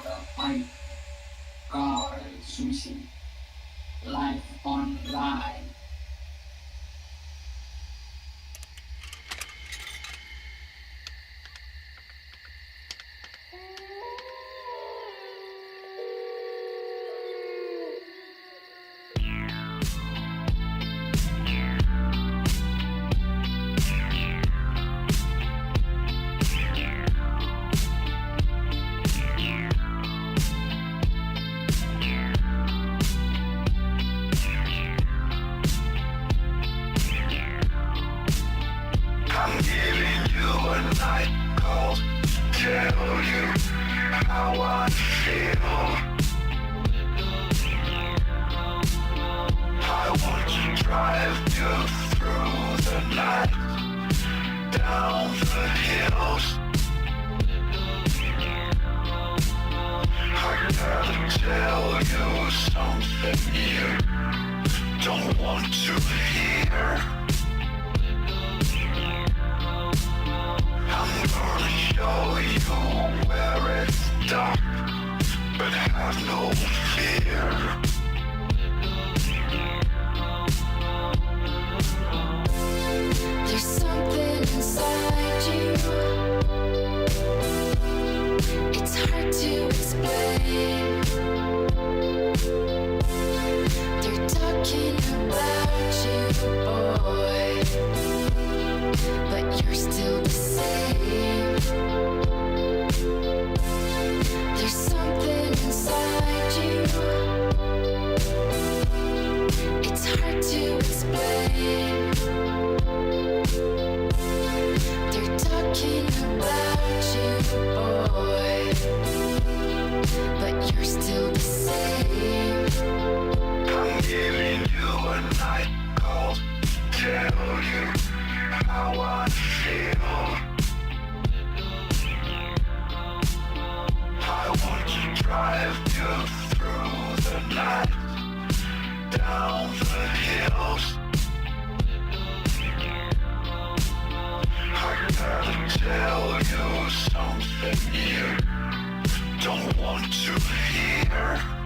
the pipe, car, sushi, life online. I'm giving you a night call to tell you how I feel. I want to drive you through the night, down the hills. I gotta tell you something you don't want to hear. I'm gonna show you where it's dark, but have no fear. There's something inside you. It's hard to explain. They're talking about you, boy, but you're still the same. There's something inside you. It's hard to explain. They're talking about you, boy, but you're still the same. I'm giving you a night call to tell you how I feel. I want to drive you through the night, down the hills. I gotta tell you something you don't want to hear.